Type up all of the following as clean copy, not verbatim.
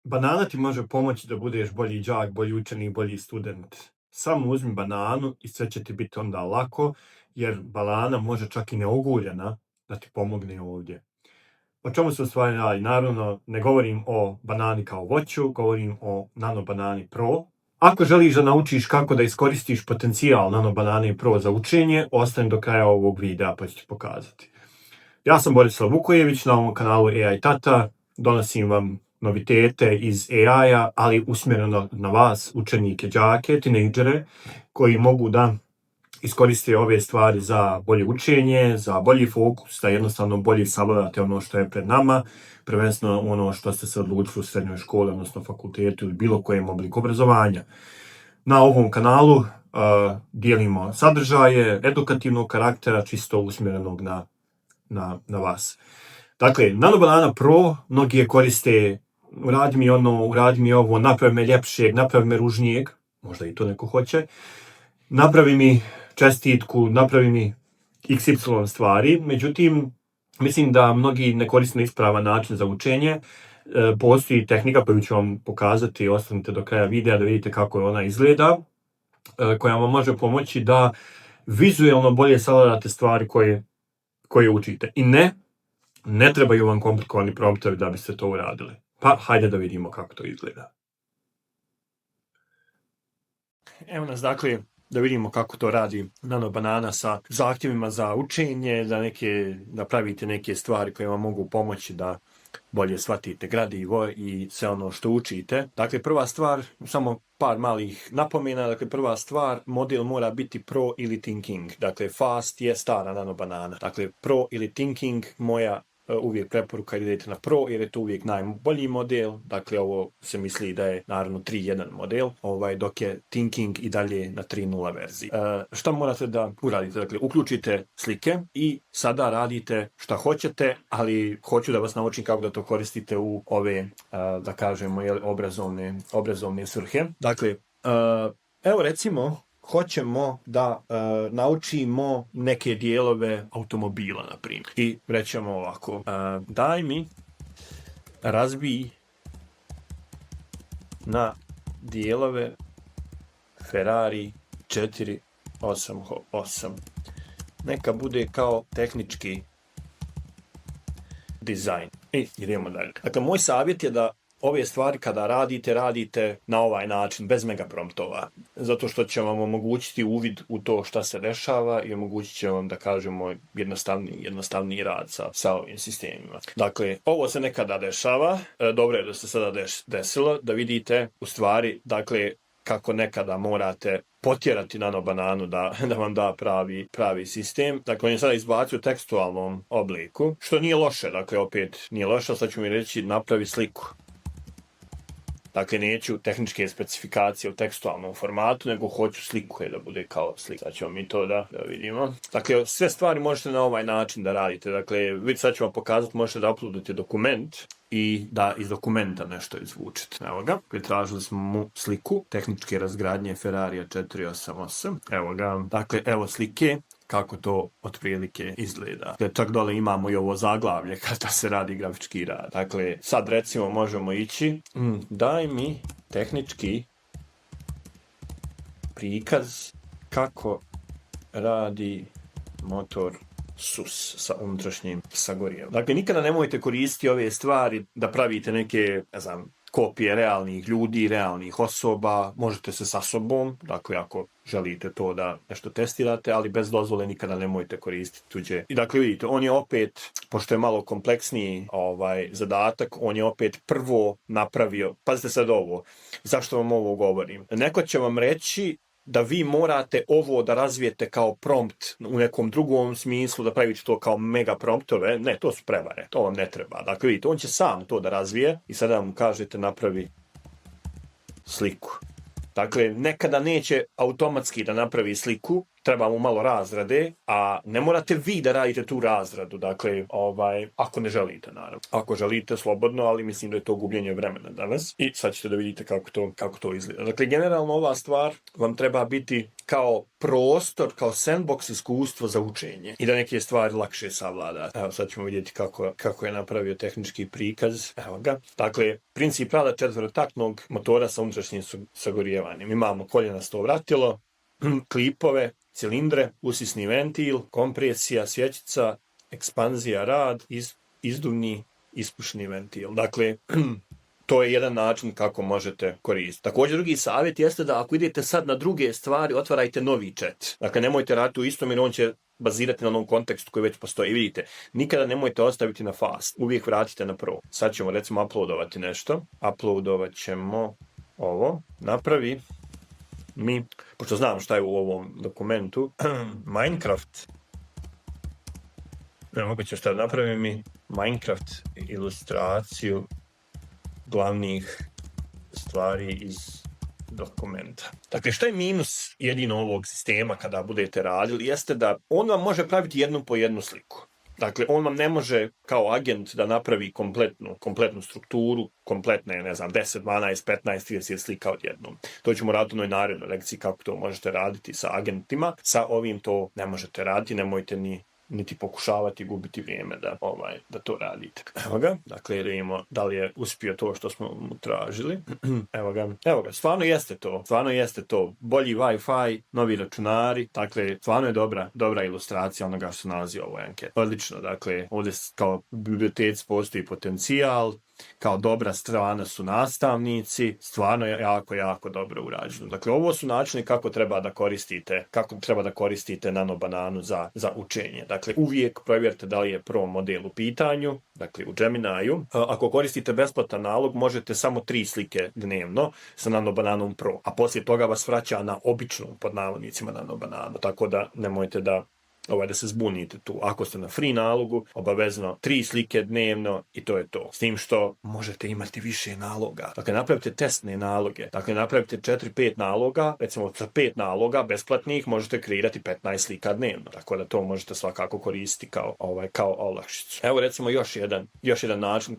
Banana ti može pomoći da budeš bolji đak, bolji učenik, bolji student. Samo uzmi bananu i sve će ti biti onda lako, jer banana može čak i neuguljena da ti pomogne ovdje. O čemu se u stvari radi? Naravno, ne govorim o banani kao voću, govorim o Nano Banani Pro. Ako želiš da naučiš kako da iskoristiš potencijal Nano Banane Pro za učenje, ostani do kraja ovog videa pa ću ti pokazati. Ja sam Borislav Vukojević, na ovom kanalu AI Tata, donosim vam novitete iz AI-a, ali usmjereno na vas, učenike, đake, tinejdžere, koji mogu da iskoriste ove stvari za bolje učenje, za bolji fokus, da jednostavno bolje savladate ono što je pred nama, prvenstveno ono što ste se odlučili u srednjoj školi, odnosno fakultetu ili bilo kojem obliku obrazovanja. Na ovom kanalu dijelimo sadržaje edukativnog karaktera, čisto usmjerenog na vas. Dakle, Nano Banana Pro, mnogi je koriste, uradi mi ono, uradi mi ovo, napravi me ljepšeg, napravi me ružnijeg, možda i to neko hoće, napravi mi čestitku, napravi mi XY stvari, međutim, mislim da mnogi ne koriste na ispravan način za učenje. Postoji tehnika koju ću vam pokazati, ostanite do kraja videa da vidite kako ona izgleda, koja vam može pomoći da vizualno bolje savladate stvari koje učite. I ne trebaju vam komplikovani promptovi da biste to uradili. Pa, hajde da vidimo kako to izgleda. Evo nas, dakle, da vidimo kako to radi Nano Banana sa zahtjevima za učenje, da pravite neke stvari koje vam mogu pomoći da bolje shvatite gradivo i sve ono što učite. Dakle, prva stvar, samo par malih napomena, dakle, prva stvar, model mora biti Pro ili Thinking. Dakle, Fast je stara Nano Banana. Dakle, Pro ili Thinking, moja uvijek preporuka idete na Pro jer je to uvijek najbolji model. Dakle, ovo se misli da je naravno 3.1 model, dok je Thinking i dalje na 3.0 verziji. Šta morate da uradite? Dakle, uključite slike i sada radite šta hoćete, ali hoću da vas naučim kako da to koristite u ove, da kažemo, obrazovne svrhe. Dakle, evo recimo, hoćemo da naučimo neke dijelove automobila, na primjer. I rećemo ovako, daj mi razbij na dijelove Ferrari 488. Neka bude kao tehnički dizajn. I idemo dalje. Dakle, moj savjet je da ove stvari kada radite na ovaj način, bez megapromptova, zato što će vam omogućiti uvid u to šta se dešava i omogućit će vam, da kažemo, jednostavniji rad sa ovim sistemima. Dakle, ovo se nekada dešava, dobro je da se sada desilo, da vidite u stvari, dakle, kako nekada morate potjerati Nano Bananu da vam da pravi sistem. Dakle, on je sada izbacio u tekstualnom obliku, što nije loše, dakle, opet nije loše, sad ću mi reći napravi sliku. Dakle, neću tehničke specifikacije u tekstualnom formatu, nego hoću sliku da bude kao slika. Sad ćemo mi to da vidimo. Dakle, sve stvari možete na ovaj način da radite. Dakle, sad ću vam pokazati, možete da uploadite dokument i da iz dokumenta nešto izvučete. Evo ga, tražili smo mu sliku tehničke razgradnje Ferrarija 488. Evo ga, dakle, evo slike kako to otprilike izgleda. Čak dole imamo i ovo zaglavlje kada se radi grafički rad. Dakle, sad recimo možemo ići, daj mi tehnički prikaz kako radi motor SUS sa unutrašnjim sagorijevom. Dakle, nikada nemojte koristiti ove stvari da pravite neke, kopije realnih ljudi, realnih osoba, možete se sa sobom, dakle ako želite to da nešto testirate, ali bez dozvole nikada nemojte koristiti tuđe. I dakle vidite, on je opet, pošto je malo kompleksniji zadatak, on je opet prvo napravio, pazite sad ovo, zašto vam ovo govorim? Neko će vam reći da vi morate ovo da razvijete kao prompt u nekom drugom smislu, da pravite to kao mega promptove. Ne, to su prevare, to vam ne treba. Dakle, vidite, on će sam to da razvije i sada mu kažete napravi sliku. Dakle, nekada neće automatski da napravi sliku, treba mu malo razrade, a ne morate vi da radite tu razradu, dakle, ako ne želite, naravno. Ako želite, slobodno, ali mislim da je to gubljenje vremena danas. I sad ćete da vidite kako to izgleda. Dakle, generalno ova stvar vam treba biti kao prostor, kao sandbox iskustvo za učenje i da neke stvari lakše savladate. Evo, sad ćemo vidjeti kako je napravio tehnički prikaz. Evo ga. Dakle, princip rada četvorotaktnog motora sa unutrašnjim sagorijevanjem. Imamo koljenasto vratilo, klipove, cilindre, usisni ventil, kompresija, svjećica, ekspanzija, rad, izduvni, ispušni ventil. Dakle, to je jedan način kako možete koristiti. Također, drugi savjet jeste da ako idete sad na druge stvari, otvarajte novi chat. Dakle, nemojte raditi u istom jer on će bazirati na onom kontekstu koji već postoji. Vidite, nikada nemojte ostaviti na fast. Uvijek vratite na pro. Sad ćemo recimo uploadovati nešto. Uploadovat ćemo ovo. Napravi mi, pošto znam šta je u ovom dokumentu, Minecraft. Ne mogu ću šta napravi mi Minecraft ilustraciju glavnih stvari iz dokumenta. Dakle, što je minus jedino ovog sistema kada budete radili, jeste da on vam može praviti jednu po jednu sliku. Dakle, on vam ne može kao agent da napravi kompletnu strukturu, kompletne, 10, 12, 15, 30 slika odjednom. To ćemo raditi u onoj narednoj lekciji kako to možete raditi sa agentima. Sa ovim to ne možete raditi, nemojte niti pokušavati gubiti vrijeme da to radite. Evo ga, dakle, vidimo da li je uspio to što smo mu tražili. Evo ga, stvarno jeste to. Bolji Wi-Fi, novi računari, dakle, stvarno je dobra ilustracija onoga što se nalazi u ovoj anketi. Odlično, dakle, ovdje kao u biblioteci postoji potencijal, kao dobra strana su nastavnici, stvarno je jako dobro urađeno. Dakle, ovo su načini kako treba da koristite Nano bananu za učenje. Dakle, uvijek provjerite da li je pro model u pitanju, dakle u Geminiju. Ako koristite besplatan nalog, možete samo 3 slike dnevno sa Nano bananom Pro, a poslije toga vas vraća na običnu, pod navodnicima, Nano bananu, tako da nemojte da se zbunite tu. Ako ste na free nalogu, obavezno 3 slike dnevno i to je to. S tim što možete imati više naloga. Dakle, napravite testne naloge. Dakle, napravite 4-5 naloga. Recimo, sa 5 naloga besplatnih možete kreirati 15 slika dnevno. Tako da to možete svakako koristiti kao olakšicu. Evo, recimo, još jedan način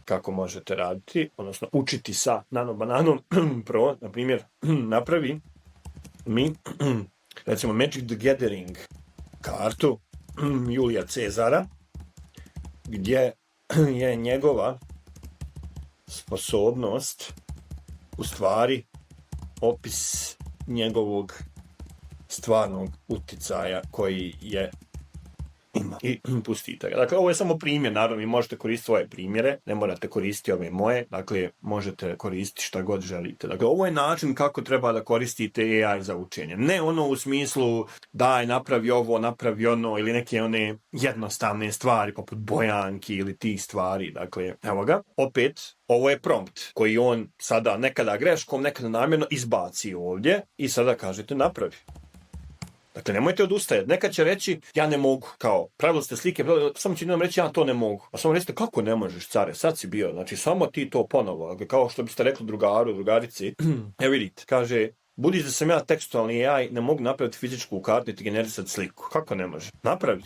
kako možete raditi, odnosno učiti sa Nano bananom Pro. Na primjer, napravi mi recimo Magic the Gathering kartu Julija Cezara, gdje je njegova sposobnost u stvari opis njegovog stvarnog uticaja koji je ima. I pustite ga. Dakle, ovo je samo primjer, naravno, vi možete koristiti svoje primjere, ne morate koristiti ove moje, dakle, možete koristiti šta god želite. Dakle, ovo je način kako treba da koristite AI za učenje. Ne ono u smislu daj, napravi ovo, napravi ono, ili neke one jednostavne stvari, poput bojanki ili tih stvari. Dakle, evo ga, opet, ovo je prompt koji on sada nekada greškom, nekada namjerno izbaci ovdje i sada kažete napravi. Dakle, nemojte odustajati. Nekad će reći, ja ne mogu. Kao, pravili ste slike, samo će nam reći, ja to ne mogu. A samo recite, kako ne možeš, care, sad si bio. Znači, samo ti to ponovo. Dakle, kao što biste rekli drugarici. Vidite, kaže, budući da sam ja tekstualni AI, ne mogu napraviti fizičku kartu i ti generisati sliku. Kako ne može? Napravi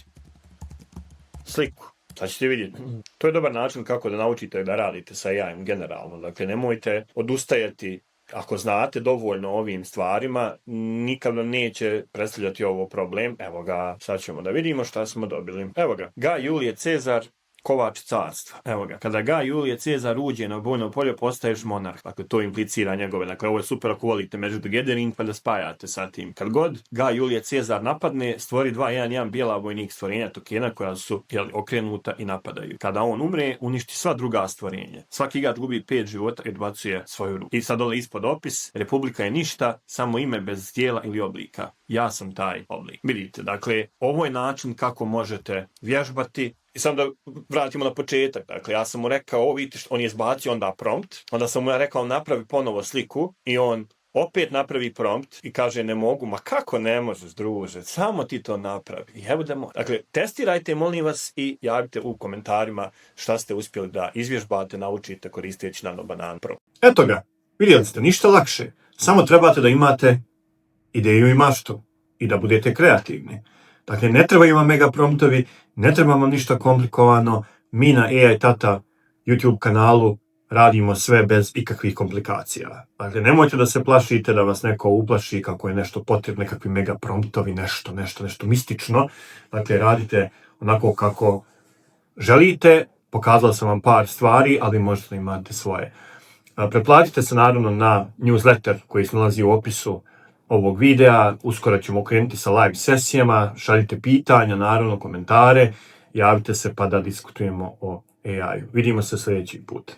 sliku. Sad ćete vidjeti. To je dobar način kako da naučite da radite sa AI-em generalno. Dakle, nemojte odustajati. Ako znate dovoljno o ovim stvarima, nikad vam neće predstavljati ovo problem. Evo ga, sad ćemo da vidimo šta smo dobili. Evo ga, Gaj Julije Cezar, kovač carstva. Evo ga, kada Gaj Julije Cezar uđe na bojno polje, postaješ monarh. Dakle, to implicira njegove. Dakle, ovo je super ako volite Magic the Gathering, pa da spajate sa tim. Kad god Gaj Julije Cezar napadne, stvori 2-1-1 bijela vojnik stvorenja tokena koja su okrenuta i napadaju. Kada on umre, uništi sva druga stvorenja. Svaki igrač gubi 5 života i odbacuje svoju ruku. I sad dole ispod opis, Republika je ništa, samo ime bez tijela ili oblika. Ja sam taj oblik. Vidite, dakle, ovo je način kako možete vježbati. I sam da vratimo na početak. Dakle, ja sam mu rekao, vidite što on je izbacio onda prompt. Onda sam mu rekao, napravi ponovo sliku i on opet napravi prompt i kaže, ne mogu. Ma kako ne možeš, druže? Samo ti to napravi. I evo da može. Dakle, testirajte, molim vas, i javite u komentarima šta ste uspjeli da izvježbate, naučite koristeći Nano Banana Pro. Eto ga, vidjeli ste, ništa lakše. Samo trebate da imate ideju i maštu. i da budete kreativni. Dakle, ne trebaju vam mega promptovi, ne treba vam ništa komplikovano, mi na AI Tata YouTube kanalu radimo sve bez ikakvih komplikacija. Dakle, nemojte da se plašite da vas neko uplaši kako je nešto potrebno, nekakvi mega promptovi, nešto mistično. Dakle, radite onako kako želite, pokazao sam vam par stvari, ali možete da imate svoje. Pretplatite se naravno na newsletter koji se nalazi u opisu ovog videa, uskoro ćemo krenuti sa live sesijama, šaljite pitanja, naravno komentare, javite se pa da diskutujemo o AI-u. Vidimo se sljedeći put.